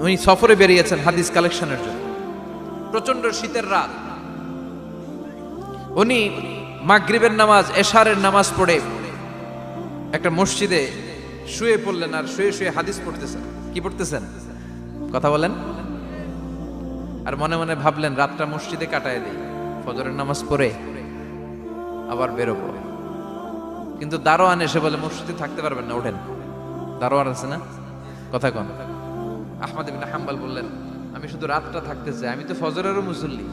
উনি সফরে বেরিয়েছেন হাদিস কালেকশনের জন্য। প্রচন্ড শীতের রাত, উনি মাগরিবের নামাজ, এশারের নামাজ পড়ে একটা মসজিদে শুয়ে পড়লেন, আর শুয়ে শুয়ে হাদিস পড়তেছেন। কি পড়তেছেন? কথা বলেন। আর মনে মনে ভাবলেন রাতটা মসজিদে কাটায় দিই, ফজরের নামাজ পড়ে আবার বেরোবো। কিন্তু দারোয়ান এসে বলে মসজিদে থাকতে পারবেন না, ওঠেন। দারোয়ান আছে না, কথা কন। আহমদ ইবনে হাম্বল বললেন আমি শুধু রাতটা থাকতে চাই, আমি তো ফজরেরও মুসল্লি,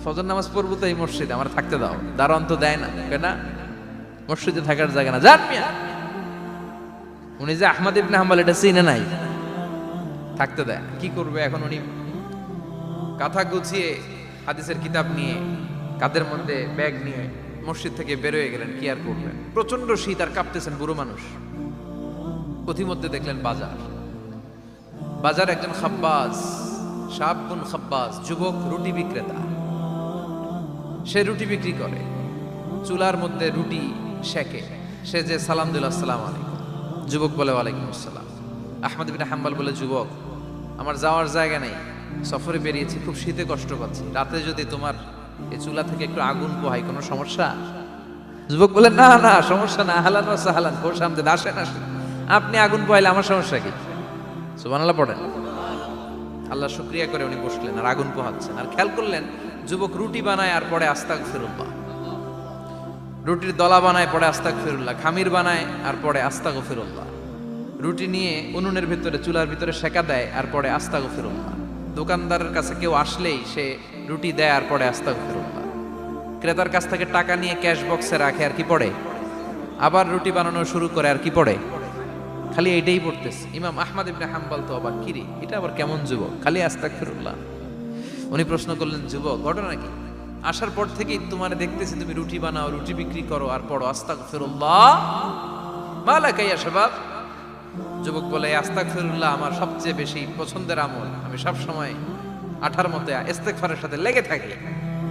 ফজর নামাজ পড়বো তো এই মসজিদে, আমার থাকতে দাও। দারোয়ান তো দেয় না, কেনা মসজিদে থাকার জায়গা না, যান মিয়া। উনি যে আহমদ ইবনে হাম্বল এটা চিনে নাই, থাকতে দেয়। কি করবে এখন? উনি কাঁথা গুছিয়ে হাদিসের কিতাব নিয়ে কাঁধের মধ্যে ব্যাগ নিয়ে মসজিদ থেকে বেরোয় গেলেন। কি আর করবেন, প্রচন্ড শীত, আর কাঁপতেছেন, বুড়ো মানুষ। পথিমধ্যে দেখলেন বাজার, বাজার একজন খাব্বাজ, শাবুন খাব্বাজ, যুবক রুটি বিক্রেতা। সে রুটি বিক্রি করে, চুলার মধ্যে রুটি সেকে। সে যে সালাম দিল আসসালামু আলাইকুম, যুবক বলে ওয়ালাইকুম আসসালাম। আহমদ ইবনে হাম্বল বলে যুবক আমার যাওয়ার জায়গা নেই, সফরে বেরিয়েছি, খুব শীতে কষ্ট পাচ্ছি, রাতে যদি তোমার এই চুলা থেকে একটু আগুন পোহাই কোনো সমস্যা? যুবক বলে না না সমস্যা না, আহলান ওয়া সাহলান, বসে আমদের আসেন আসেন, আপনি আগুন পোহাইলে আমার সমস্যা কি? সুবহানাল্লাহ পড়েন। আল্লাহ শুকরিয়া করে উনি বসলেন আর আগুন পোহাচ্ছেন। আর খেয়াল করলেন যুবক রুটি বানায় আর পরে আস্তাগফিরুল্লাহ, রুটির দলা বানায় পরে আস্তাগফিরুল্লাহ, খামির বানায় আর পরে আস্তাগফিরুল্লাহ, রুটি নিয়ে উনুনের ভিতরে চুলার ভিতরে সেকা দেয় আর পরে আস্তাগফিরুল্লাহ, দোকানদারের কাছে কেউ আসলেই সে রুটি দেয় আর পরে আস্তাগফিরুল্লাহ, ক্রেতার কাছ থেকে টাকা নিয়ে ক্যাশ বক্সে রাখে আর কি পড়ে, আবার রুটি বানানো শুরু করে আর কি পড়ে, খালি এইটাই পড়তেছে। ইমাম আহমদ ইবনে হাম্বল তো অবাক, কিরে এটা আবার কেমন যুবক, খালি আস্তাগফিরুল্লাহ। উনি প্রশ্ন করলেন যুবক ঘটনা কি? আসার পর থেকেই তোমার দেখতেছি তুমি রুটি বানাও, রুটি বিক্রি করো আর পড়ো আস্তাগফিরুল্লাহ, মালাকা ইয়া শাবাব। যুবক বলে আস্তাগফিরুল্লাহ আমার সবচেয়ে বেশি পছন্দের আমল, আমি সব সময় আঠার মতো ইস্তেগফারের সাথে লেগে থাকি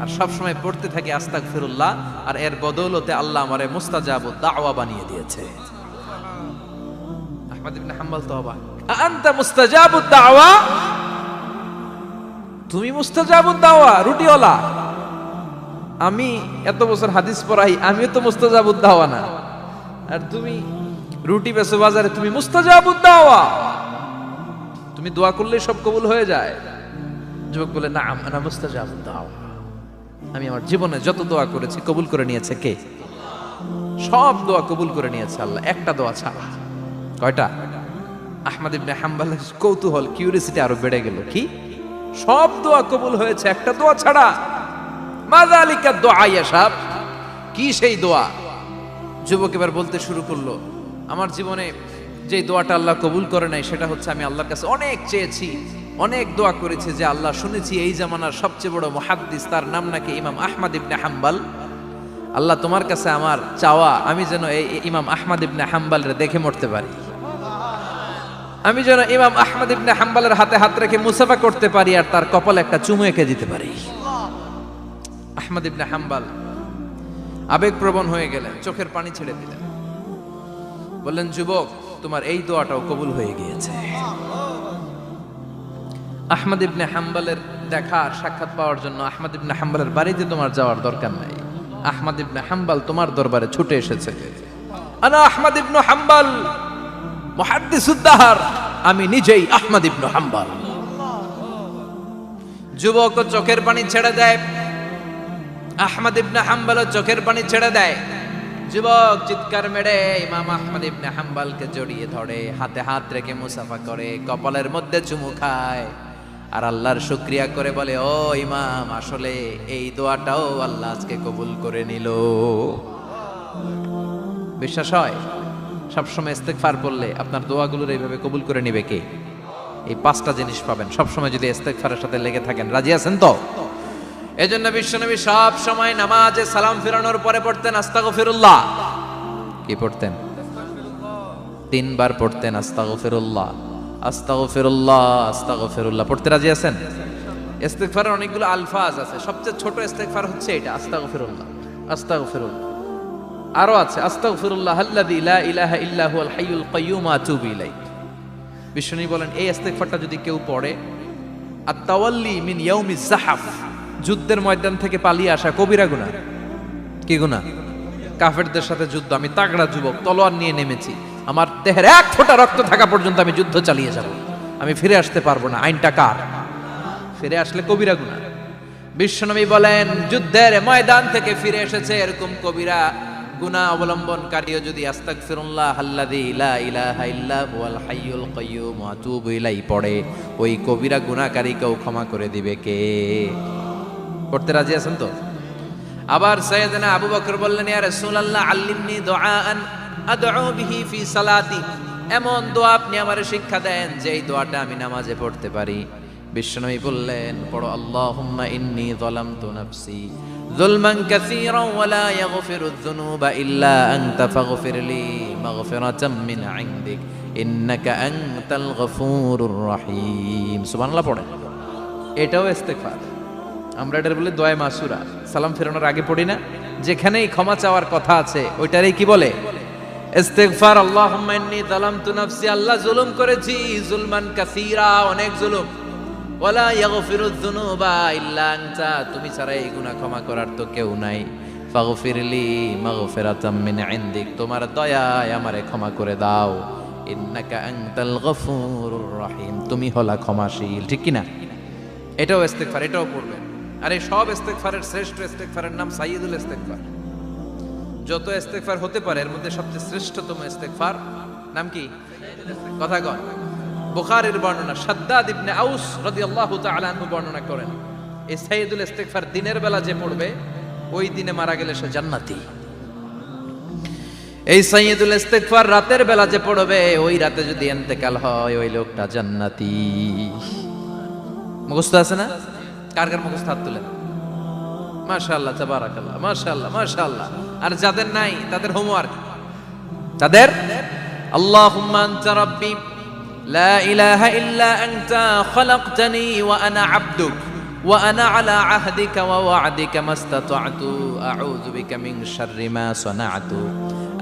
আর সব সময় পড়তে থাকি আস্তাগফিরুল্লাহ, আর এর বদৌলতে আল্লাহ আমারে মুস্তাজাবুদ দাওয়া বানিয়ে দিয়েছে। আহমদ ইবনে হাম্বল তো অবাক, আনতা মুস্তাজাবুদ দাওয়া, তুমি মুস্তাজাবুদ দাওয়া রুটিওয়ালা? আমি এত বছর হাদিস পড়াই, আমিও তো মুস্তাজাবুদ দাওয়া না, আর তুমি রুটি বেচো বাজারে, তুমি মুস্তাজাবুদ দাওয়া, তুমি দোয়া করলে সব কবুল হয়ে যায়? যুবক বলে না আনা মুস্তাজাবুদ দাওয়া, আমি আমার জীবনে যত দোয়া করেছি কবুল করে নিয়েছে কে? সব দোয়া কবুল করে নিয়েছে আল্লাহ, একটা দোয়া ছাড়া। কয়টা? আহমদ ইবনে হাম্বলের কৌতূহল, কিউরিসিটি আরো বেড়ে গেল। কি? সব দোয়া কবুল হয়েছে একটা দোয়া ছাড়া? মাযালিকা দোয়া ইয়া শাব, কি সেই দোয়া? যুবক এবার বলতে শুরু করলো আমার জীবনে যে দোয়াটা আল্লাহ কবুল করে নাই সেটা হচ্ছে আমি আল্লাহর কাছে অনেক চেয়েছি, অনেক দোয়া করেছি যে আল্লাহ শুনেছি এই জামানার সবচেয়ে বড় মুহাদ্দিস, তার নাম নাকি ইমাম আহমদ ইবনে হাম্বল। আল্লাহ তোমার কাছে আমার চাওয়া আমি যেন এই ইমাম আহমদ ইবনে হাম্বলের দেখে মরতে পারি, আমি যেন ইমাম আহমদ ইবনে হাম্বলের হাতে হাত রেখে মুসাফা করতে পারি আর তার কপালে একটা চুমু এঁকে দিতে পারি। আহমদ ইবনে হাম্বল আবেগপ্রবণ হয়ে গেলেন, চোখের পানি ছেড়ে দিলেন, বললেন যুবক তোমার এই দোয়াটাও কবুল হয়ে গিয়েছে। আহমদ ইবনে হাম্বলের দেখা সাক্ষাৎ পাওয়ার জন্য আহমদ ইবনে হাম্বলের বাড়িতে তোমার যাওয়ার দরকার নাই, আহমদ ইবনে হাম্বল তোমার দরবারে ছুটে এসেছে। আনা আহমদ ইবনে হাম্বল মুহাদ্দিসুদ দাহর, আমি নিজেই আহমদ ইবনে হাম্বল। যুবক চোখের পানি ছেড়ে দেয়, আহমদ ইবনে হাম্বল চোখের পানি ছেড়ে দেয়। যুবক চিৎকার মেরে ইমাম আহমদ ইবনে হাম্বলকে জড়িয়ে ধরে, হাতে হাত রেখে মুসাফা করে, কপালের মধ্যে চুমু খায় আর আল্লাহর শুকরিয়া করে বলে ও ইমাম আসলে এই দোয়াটাও আল্লাহ আজকে কবুল করে নিল। বিশ্বাস হয় সবসময় ইস্তেগফার করলে আপনার দোয়াগুলোর এইভাবে কবুল করে নিবে কে? এই পাঁচটা জিনিস পাবেন সবসময় যদি ইস্তেগফারের সাথে লেগে থাকেন। রাজি আছেন তো? এজন্য বিশ্বনবী সব সময় নামাজে সালাম ফিরানোর পরে পড়তেন আস্তাগফিরুল্লাহ। কি পড়তেন? 3 বার পড়তেন আস্তাগফিরুল্লাহ, আস্তাগফিরুল্লাহ, আস্তাগফিরুল্লাহ। পড়তে রাজি আছেন? ইস্তেগফারের অনেকগুলো আলফাজ আছে, সবচেয়ে ছোট ইস্তেগফার হচ্ছে এটা আস্তাগফিরুল্লাহ, আস্তাগফিরুল্লাহ। আরো আছে আস্তাগফিরুল্লাহ আল্লাযী লা ইলাহা ইল্লা হুয়াল হাইয়ুল কাইয়্যুম আতুবু ইলাইহি, বিশ্বনবী বলেন এই ইস্তেগফারটা যদি কেউ পড়ে, আত-তাওয়াল্লি মিন ইয়াউমিজ যাহাফ, যুদ্ধের ময়দান থেকে পালিয়ে আসা কবিরা গুনাহ। কি গুনাহ? কাফেরদের সাথে যুদ্ধ, আমি তাগড়া যুবক, তলোয়ার নিয়ে নেমেছি, আমার দেহের এক ফোঁটা রক্ত থাকা পর্যন্ত আমি যুদ্ধ চালিয়ে যাব, আমি ফিরে আসতে পারবো না, আইনটা কার? ফিরে আসলে কবিরা গুনাহ। বিশ্বনবী বলেন যুদ্ধের ময়দান থেকে ফিরে এসেছে এরকম কবিরা গুনাহ অবলম্বনকারীও যদি আস্তাগফিরুল্লাহ আল্লাযী লা ইলাহা ইল্লা হুয়াল হাইয়ুল কাইয়্যুম ওয়া আতুবু ইলাইহি পড়ে, ওই কবিরা গুনাহকারীকেও ক্ষমা করে দিবে কে? পড়তে রাজি আছেন তো? আবার সাইয়েদনা আবু বকর বললেন, ইয়া রাসূলুল্লাহ আল্লিমনি দুআআন আদউ বিহি ফি সালাতি, এমন দোয়া আপনি আমারে শিক্ষা দেন যে এই দোয়াটা আমি নামাজে পড়তে পারি। বিশ্বনবী বললেন, পড়ো আল্লাহুম্মা ইন্নী যালামতু নাফসি যুলমান কাসীরান ওয়া লা ইয়াগফিরুয যুনুবা ইল্লা আনতা ফাগফিরলি মাগফিরাতাম মিন ইনদিক ইন্নাকা আনতাল গফুরুর রহিম। সুবহানাল্লাহ পড়েন, এটাও ইস্তেগফার। আমরা এটার বলে দোয়া মাসুরা, সালাম ফেরানোর আগে পড়ি না? যেখানেই ক্ষমা চাওয়ার কথা আছে ওইটারই কি বলে? ইস্তেগফার। আল্লাহুম্মা ইন্নী যালামতু নাফসি, আল্লাহ জুলুম করেছি, যুলমান কাসীরা, অনেক জুলুম, ওয়ালা ইয়াগফিরুয যুনুবা ইল্লা আনতা, তুমি ছাড়া এই গুনাহ ক্ষমা করার তো কেউ নাই, ফাগফিরলি মাগফিরাতাম মিন ইনদিক, তোমার দয়ায় আমারে ক্ষমা করে দাও, ইন্নাকা আনতাল গফুরুর রহিম, তুমি হলা ক্ষমাশীল। ঠিক কি না? এটাও ইস্তেগফার, এটাও পড়বেন। আর এই সব ইস্তেগফারের শ্রেষ্ঠ ইস্তেগফারের নাম সাইয়্যিদুল ইস্তেগফার। যত ইস্তেগফার হতে পারে এর মধ্যে সবচেয়ে শ্রেষ্ঠতম ইস্তেগফার নাম কি? কথা কন। বুখারীর বর্ণনা, শাদ্দাদ ইবনে আউস রাদিয়াল্লাহু তাআলা আনহু বর্ণনা করেন, এই সাইয়্যিদুল ইস্তেগফার দিনের বেলা যে পড়বে ওই দিনে মারা গেলে সে জান্নাতি। এই সাইয়্যিদুল ইস্তেগফার রাতের বেলা যে পড়বে ওই রাতে যদি ইন্তেকাল হয় ওই লোকটা জান্নাতি। মুখস্থ আছে না? কার কার মুখস্থ হাত তুলেন? মাশাআল্লাহ, তাবারাকাল্লাহ, মাশাআল্লাহ, মাশাআল্লাহ। আর যাদের নাই তাদের হোমওয়ার্ক, তাদের আল্লাহুম্মা আনতা রাব্বি লা ইলাহা ইল্লা আনতা খালাকতানি ওয়া আনা আবদুক ওয়া আনা আলা আহদিকা ওয়া ওয়া'দিকা মাস্তাতা'তু আউযু বিকা মিন শাররি মা সানা'তু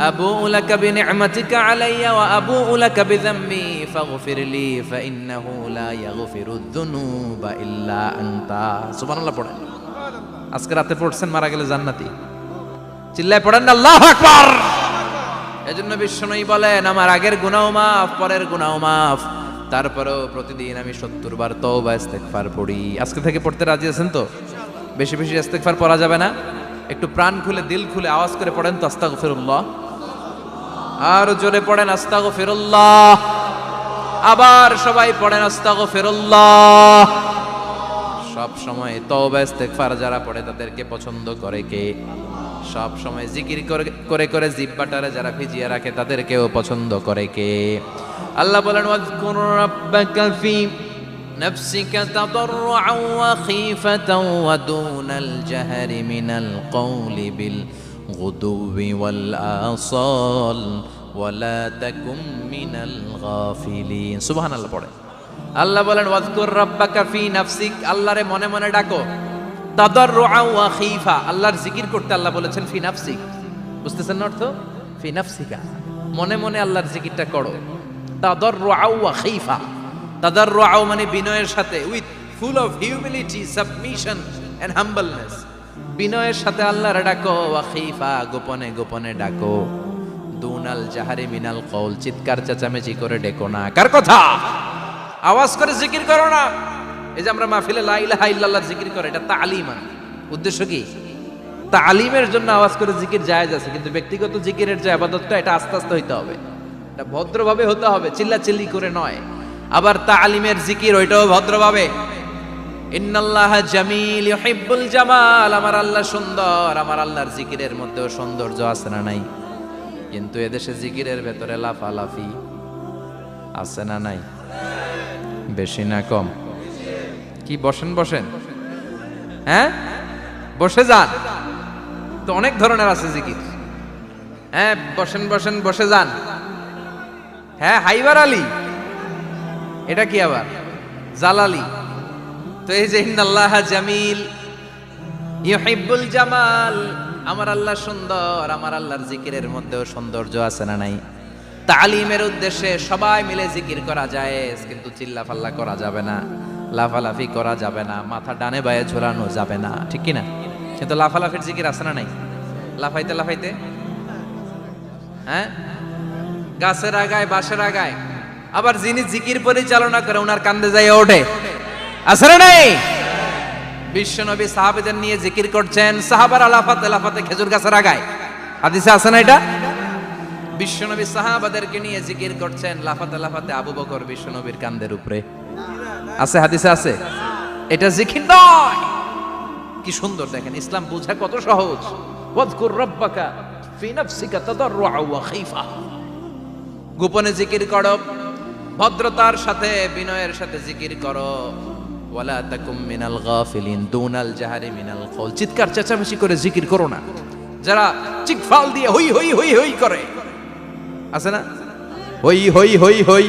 আবু'ু লাকা বিনি'মাতিকা আলাইয়া ওয়া আবু'ু লাকা বিযামবি ফাগফিরলি ফাইন্নাহু লা ইয়াগফিরুয যুনুবা ইল্লা আনতা। সুবহানাল্লাহ পড়েন। আজকে রাতে পড়ছেন, মারা গেলে জান্নাতি। চিল্লায় পড়েন আল্লাহু আকবার। এজন্য বিশ্বনবী বলেন আমার আগের গুনাহ মাফ, পরের গুনাহ মাফ, তারপরেও প্রতিদিন আমি 70 বার তওবা ইস্তেগফার পড়ি। আজকে থেকে পড়তে রাজি আছেন তো? বেশি বেশি ইস্তেগফার পড়া যাবে না? একটু প্রাণ খুলে দিল খুলে আওয়াজ করে পড়েন তো আস্তাগফিরুল্লাহ। আর জোরে পড়েন আস্তাগফিরুল্লাহ। আবার সবাই পড়েন আস্তাগফিরুল্লাহ। সব সময় তওবা ইস্তেগফার যারা পড়ে তাদেরকে পছন্দ করে কে? সব সময় জিকির করে করে জিহ্বাটারে যারা ভিজিয়ে রাখে তাদেরকেও পছন্দ করে কে? আল্লাহ বলেন ওয়াজকুর রাব্বাকা ফি নাফসিকা তাদাররুআন ওয়া খীফাতান ওয়া দুনাল জাহরি মিনাল কওলি বিল গুদুবি ওয়াল আসাল ওয়া লা তাকুম মিনাল গাফিলিন। সুবহানাল্লাহ পড়ে। আল্লাহ বলেন ওয়াজকুর রাব্বাকা ফি নাফসিক, আল্লাহরে মনে মনে ডাকো, তাদাররুআন ওয়া খীফা, আল্লাহর জিকির করতে আল্লাহ বলেছেন ফি নাফসিক। বুঝতেছেন না অর্থ? ফি নাফসিকা, মনে মনে আল্লাহর জিকিরটা করো। তাদাররুআন ওয়া খীফা, তাদাররুআ মানে বিনয়ের সাথে, with full of humility, submission and humbleness, বিনয়ের সাথে আল্লাহর ডাকো। ওয়া খীফা, গোপনে গোপনে ডাকো। দুনাল জাহারি মিনাল কওল, চিৎকার চেঁচামেচি করে ডেকো না। কার কথা? আওয়াজ করে জিকির করো না। এই যে আমরা মাহফিলে লা ইলাহা ইল্লাল্লাহ জিকির করে, এটা তালিম। উদ্দেশ্য কি? তালিমের জন্য আওয়াজ করে জিকির জায়েজ আছে, কিন্তু ব্যক্তিগত জিকিরের যে ইবাদতটা এটা আস্তে আস্তে হইতে হবে, এটা ভদ্রভাবে হতে হবে, চিল্লাচিল্লি করে নয়। আবার তালিমের জিকির ওইটাও ভদ্রভাবে। ইন্নাল্লাহা জামিল ইউহিব্বুল জামাল, আমার আল্লাহ সুন্দর, আমার আল্লাহর জিকিরের মধ্যেও সৌন্দর্য আছে না নাই? কিন্তু এদেশে জিকিরের ভেতরে লাফালাফি আছে না নাই? বেশি না কম? কি বসেন বসেন, হ্যাঁ বসে যান তো, অনেক ধরনের আছে জিকির। হ্যাঁ বসেন বসেন, বসে যান। হ্যাঁ হাইবার আলী, এটা কি আবার জালালি? তো এই যে ইন্নাল্লাহা জামিল ইউহিব্বুল জামাল, আমার আল্লাহ সুন্দর, আমার আল্লাহর জিকিরের মধ্যেও সৌন্দর্য আছে না নাই? তালিমের উদ্দেশ্যে সবাই মিলে জিকির করা যায়, কিন্তু চিল্লাফাল্লা করা যাবে না, লাফালাফি করা যাবে না, মাথা ডানে বায়ে ঝোলানো যাবে না, ঠিক কি না? কিন্তু লাফালাফির জিকির আছে না নাই? লাফাইতে লাফাইতে, হ্যাঁ, গাছের আগায় বাঁশের আগায়, আবার যিনি জিকির পরিচালনা করে ওনার কান্দে যায় ওঠে, আছে না নাই? বিশ্বনবী সাহাবাদের নিয়ে জিকির করছেন, সাহাবারা লাফাতে লাফাতে খেজুর গাছের আগায়, হাদিসে আছে না এটা? বিশ্বনবী সাহাবাদেরকে নিয়ে জিকির করছেন, লাফাতে লাফাতে আবু বকর বিশ্বনবীর কান্দের উপরে, আছে, হাদিসে আছে। এটা জিকির নয়। কি সুন্দর দেখেন, ইসলাম বোঝা কত সহজ। ওয়াজকুর রাব্বাকা ফি নাফসিকা তাদাররুআ ওয়া খাইফা, গোপনে জিকির করো, ভদ্রতার সাথে বিনয়ের সাথে জিকির করো। ওয়ালা তাকুম মিনাল গাফিলিন দুনাল জাহারি মিনাল কওল, চিৎকার চেঁচামেচি করে জিকির করো না। যারা চিকফাল দিয়ে হই হই হই হই করে, আছে না? হই হই হই হই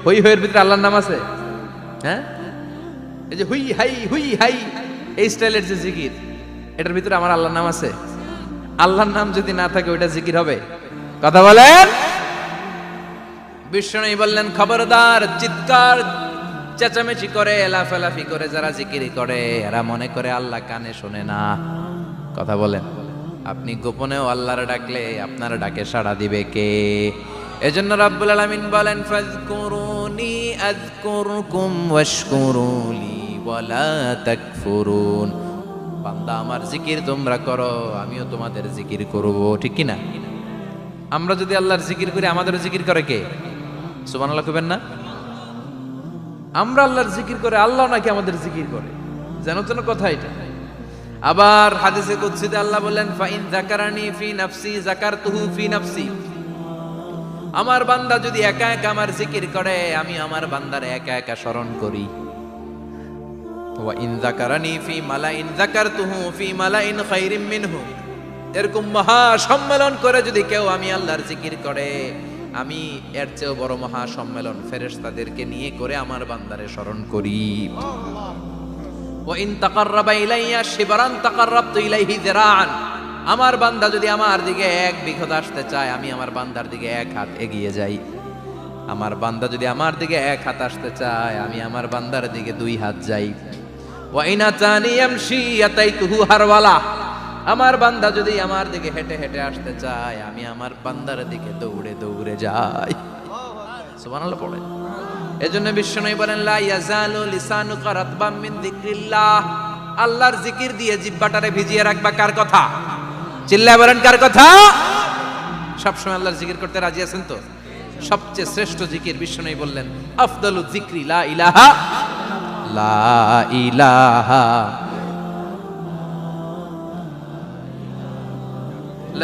হই হইয়ের ভিতরে আল্লাহর নাম আছে, হ্যাঁ? এই যে হুই হাই হুই হাই, এই স্টাইলের যে জিকির, এটার ভিতরে আমার আল্লাহর নাম আছে? আল্লাহর নাম যদি না থাকে ওইটা জিকির হবে? কথা বলেন। বিষ্ণু বললেন, খবরদার, চিৎকার চেঁচামেচি করে লাফালাফি করে যারা জিকির করে এরা মনে করে আল্লাহ কানে শোনে না। কথা বলেন। আপনি গোপনেও আল্লাহর ডাকলে আপনার ডাকে সাড়া দিবে কে? এজন্য রাব্বুল আলামিন বলেন, ফাযকুরুনি আযকুরকুম ওয়াশকুরুলি ওয়ালা তাকফুরুন। বান্দা আমার জিকির তোমরা করো, আমিও তোমাদের জিকির করব, ঠিক কি না? আমরা যদি আল্লাহর জিকির করি, আমাদের জিকির করে কে? সুবহানাল্লাহ কইবেন না? আমরা আল্লাহর জিকির করে, আল্লাহ নাকি আমাদের জিকির করে, যেন তেন কথা এটা। আবার হাদিসে কুদসিতে আল্লাহ বলেন, ফাইন যাকারানি ফি নাফসি যাকারতুহু ফি নাফসি। আমার বান্দা যদি একা একা আমার জিকির করে, আমি আমার বান্দার একা একা স্মরণ করি। ওয়া ইন যাকারানি ফি মালাইন যাকারতুহু ফি মালাইন খায়রিম মিনহু। এরকম মহা সম্মেলন করে যদি কেউ আমি আল্লাহর জিকির করে, আমি এর চেয়েও বড় মহা সম্মেলন ফেরেশতাদেরকে নিয়ে করে আমার বান্দারে স্মরণ করি। ওয়া ইন তাকাররাবা ইলাইয়া শিবরান তাকাররাবতু ইলাইহি যিরাআন। আমার বান্দা যদি আমার দিকে এক বিঘত আসতে চায়, আমি আমার বান্দার দিকে এক হাত এগিয়ে যাই। আমার বান্দা যদি আমার দিকে এক হাত আসতে চায়, আমি আমার বান্দার দিকে দুই হাত যাই। ওয়া ইন আতানি ইয়ামশি আতাইতুহু হারওয়ালা। আমার বান্দা যদি আমার দিকে হেঁটে হেঁটে আসতে চায়, আমি আমার বান্দার দিকে দৌড়ে দৌড়ে যাই। সুবহানাল্লাহ পড়ে। এজন্য বিশ্বনবী বলেন, লা ইয়াজালু লিসানুকা রাতবাম মিন যিকরিল্লাহ। আল্লাহর জিকির দিয়ে জিহ্বাটারে ভিজিয়ে রাখবা। কার কথা? চিল্লায় বলেন, কার কথা? সবসময় আল্লাহর জিকির করতে রাজি আছেন তো? সবচেয়ে শ্রেষ্ঠ জিকির বিশ্বনবী বললেন, আফদালু যিকরি লা ইলাহা লা ইলাহা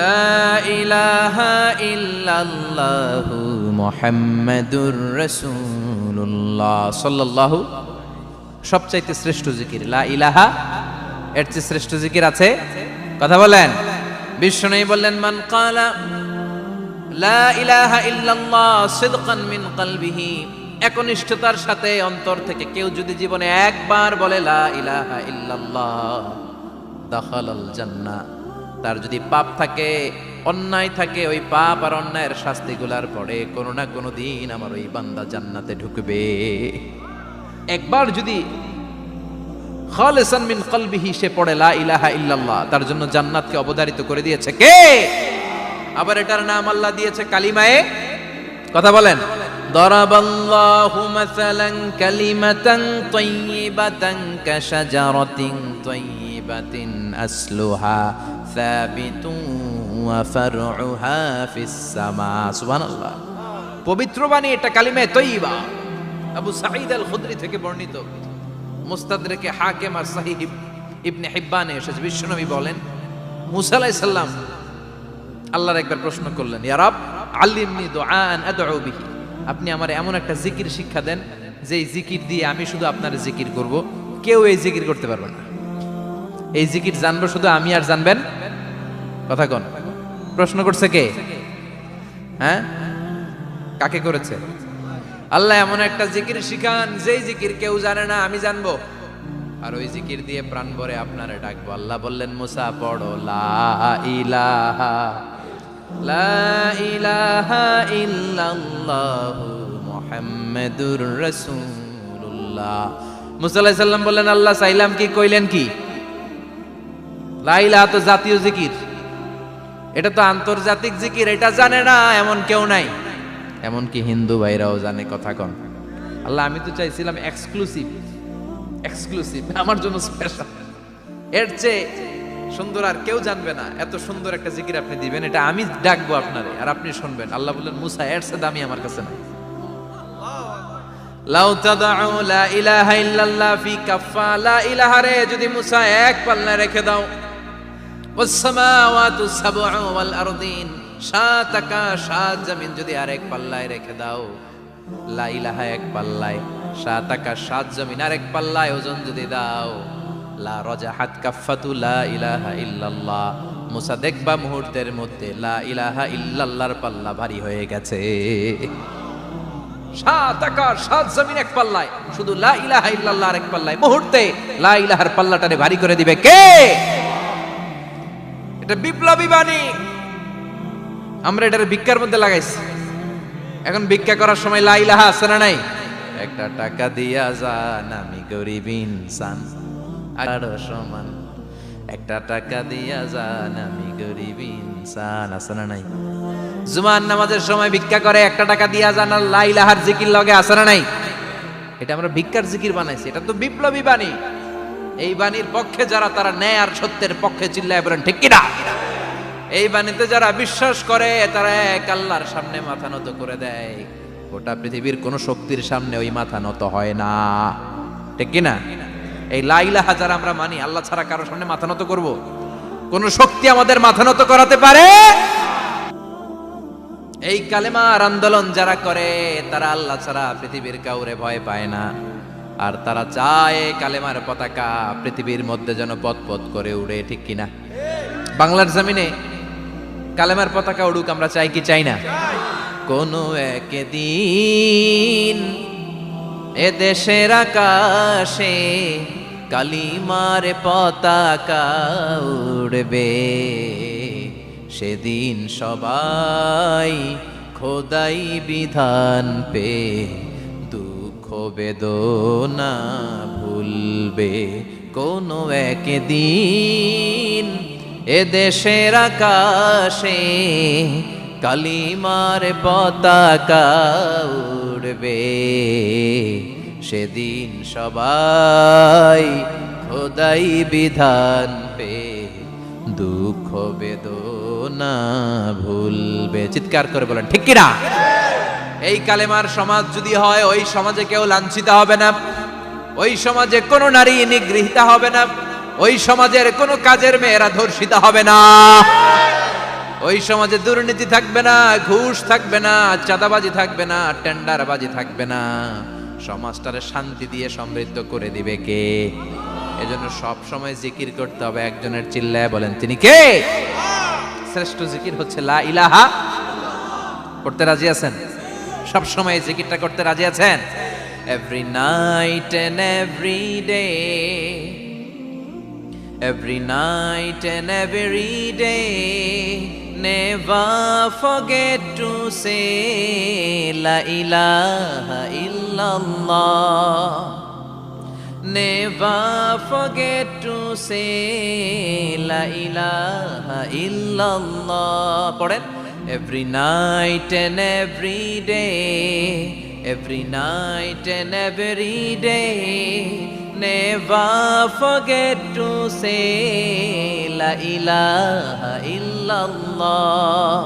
লা ইলাহা ইল্লাল্লাহু মুহাম্মাদুর রাসূলুল্লাহ সাল্লাল্লাহু। সবচাইতে শ্রেষ্ঠ জিকির লা ইলাহা। এর চেয়ে শ্রেষ্ঠ জিকির আছে? কথা বলেন। বিশ্বনবী বললেন, মান ক্বালা লা ইলাহা ইল্লাল্লাহ সিদকান মিন কলবিহি। একনিষ্ঠতার সাথে অন্তর থেকে কেউ যদি জীবনে একবার বলে লা ইলাহা ইল্লাল্লাহ, দাখালাল জান্নাহ। তার যদি পাপ থাকে, অন্যায় থাকে, ওই পাপ আর অন্যায়ের শাস্তিগুলার পরে কোনো না কোনো দিন আমার ওই বান্দা জান্নাতে ঢুকবে। একবার যদি খালিসান মিন কলবিহি সে পড়ে লা ইলাহা ইল্লাল্লাহ, তার জন্য জান্নাতকে অবধারিত করে দিয়েছে কে? আবার এটার নাম আল্লাহ দিয়েছে কালিমায়ে। কথা বলেন। দরাবাল্লাহু মাসালান কালিমাতান তাইয়িবাতান কাশাজারাতিন তাইয়িবাতিন আসলুহা সাবিতুন ওয়া ফারউহা ফিস সামা। সুবহানাল্লাহ। পবিত্র বাণী এটা কালিমায়ে তাইয়িবা। আবু সাঈদ আল খুদরি থেকে বর্ণিত, মুস্তাদরাকে হাকিম আর সহিহ ইবনে হিব্বানে এসেছে। বিশ্বনবী বলেন, মুসা আলাইহিস সালাম আল্লাহর একবার প্রশ্ন করলেন, ইয়া রাব আল্লিমনি দুআআন আদউ বিহি। আপনি আমার এমন একটা জিকির শিক্ষা দেন যেই জিকির দিয়ে আমি শুধু আপনার জিকির করব, কেউ এই জিকির করতে পারবে না। এই জিকির জানবো শুধু আমি, আর জানবেন। কথা কোন? প্রশ্ন করছে কে? হ্যাঁ, কাকে করেছে? আল্লাহ এমন একটা জিকির শিখান যেই জিকির কেউ জানে না, আমি জানবো, আর ওই জিকির দিয়ে প্রাণ ভরে আপনারে ডাকবো। আল্লাহ বললেন, মুসা পড়ো লা ইলাহা লা ইলাহা ইল্লাল্লাহু মুহাম্মাদুর রাসূলুল্লাহ। মুসা আলাইহিস সালাম বললেন, আল্লাহ চাইলাম কি, কইলেন কি? লা ইলাহা তো জাতীয় জিকির, এটা তো আন্তর্জাতিক জিকির, এটা জানে না এমন কেউ নাই। এমনকি হিন্দু ভাইরাও জানে। কথা কন। আল্লাহ আমি তো চাইছিলাম এক্সক্লুসিভ, আমার জন্য স্পেশাল, এর চেয়ে সুন্দর আর কেউ জানবে না। এত সুন্দর একটা জিকির আপনি দিবেন, এটা আমি ডাকবো আপনারে আর আপনি শুনবেন। আল্লাহ বললেন, মুসা এর চেয়ে দামি আমার কাছে নাই। লাউ তাদউ লা ইলাহা ইল্লাল্লাহ ফি কাফা, লা ইলাহা রে যদি মুসা এক পাল্লায় রেখে দাও, ওয়াস সামাওয়াতু সাবউ ওয়াল আরদিন, সাত আকাশ সাত জমিন যদি আরেক পাল্লায় রেখে দাও, লা ইলাহা এক পাল্লায়, সাত আকাশ সাত জমিন আরেক পাল্লায় ওজন যদি দাও, লা রাজাহাত কাফাতু লা ইলাহা ইল্লাল্লাহ, মুসা দেখবা মুহূর্তের মধ্যে লা ইলাহা ইল্লাল্লাহর পাল্লা ভারী হয়ে গেছে। সাত আকাশ সাত জমিন এক পাল্লায়, শুধু লা ইলাহা ইল্লাল্লাহ আরেক পাল্লায়, মুহূর্তে লা ইলাহার পাল্লাটারে ভারী করে দিবে কে? এটা বিপ্লবী বাণী। আমরা এটার ভিক্ষার মধ্যে লাগাইছি। এখন ভিক্ষা করার সময় লা ইলাহা আছে না নাই? একটা টাকা দিয়া যান, আমি গরিব ইনসান আর সমান, একটা টাকা দিয়া যান, আমি গরিব ইনসান, আছে না নাই? জুমার নামাজের সময় ভিক্ষা করে, একটা টাকা দিয়া যান, আর লা ইলাহার জিকির লগে, আছে না নাই? এটা আমরা ভিক্ষার জিকির বানাইছি। এটা তো বিপ্লবী বাণী। এই বাণীর পক্ষে যারা, তারা ন্যায় আর সত্যের পক্ষে চিল্লায় বলেন ঠিক কিনা? এই বাণীতে যারা বিশ্বাস করে, তারা এক আল্লাহর সামনে মাথা নত করে দেয়। গোটা পৃথিবীর কোন শক্তির সামনে ওই মাথা নত হয় না, ঠিক কিনা? এই লা ইলাহা যারা আমরা মানি, আল্লাহ ছাড়া কারো সামনে মাথা নত করব? কোন শক্তি আমাদের মাথা নত করাতে পারে? এই কালেমার আন্দোলন যারা করে, তারা আল্লাহ ছাড়া পৃথিবীর কাউরে ভয় পায় না। আর তারা চায় কালেমার পতাকা পৃথিবীর মধ্যে যেন পথ করে উড়ে, ঠিক কিনা? বাংলার জমিনে কালেমার পতাকা উড়ুক, আমরা চাই কি চাই না? কোন একদিন এ দেশের আকাশে কালিমার পতাকা উড়বে, সেদিন সবাই খোদাই বিধান পে দুঃখ বেদনা ভুলবে। কোন একদিন এ দেশের আকাশে কালিমার পতাকা উড়বে, সেদিন সবাই খোদাই বিধান পে দুঃখ বেদনা ভুলবে। চিৎকার করে বলেন ঠিক কিনা? এই কালেমার সমাজ যদি হয়, ওই সমাজে কেউ লাঞ্ছিত হবে না, ওই সমাজে কোনো নারী নিগৃহীত হবে না, ওই সমাজের কোনো কাজের মেয়েরা ধর্ষিত হবে না, ওই সমাজে দুর্নীতি থাকবে না, ঘুষ থাকবে না, চাঁদাবাজি থাকবে না, টেন্ডারবাজি থাকবে না। সমাজটারে শান্তি দিয়ে সমৃদ্ধ করে দিবে কে? এজন্য সব সময় জিকির করতে হবে একজনের, চিল্লায় বলেন তিনি কে? শ্রেষ্ঠ জিকির হচ্ছে লা ইলাহা। করতে রাজি আছেন? সব সময় জিকিরটা করতে রাজি আছেন? Every night and every day, every night and every day, never forget to say la ilaha illallah, never forget to say la ilaha illallah. পড়েন, every night and every day, every night and every day, never forget to say la ilaha illallah,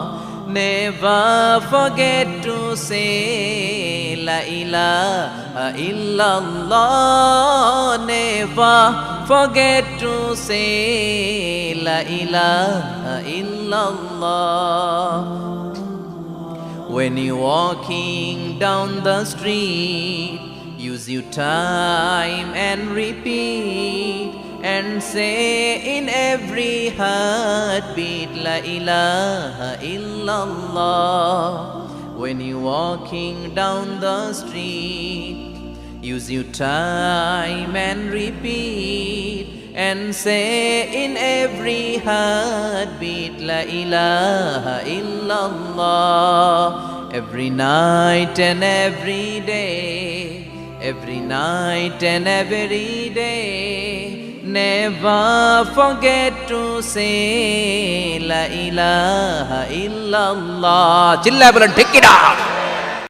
never forget to say la ilaha illallah, never forget to say la ilaha illallah. When you're walking down the street, use your time and repeat and say in every heartbeat la ilaha illallah. When you're walking down the street, Use your time and repeat and say in every heartbeat La ilaha illallah. Every night and every day, every night and every day, never forget to say La ilaha illallah. Chilla bolan, take it out.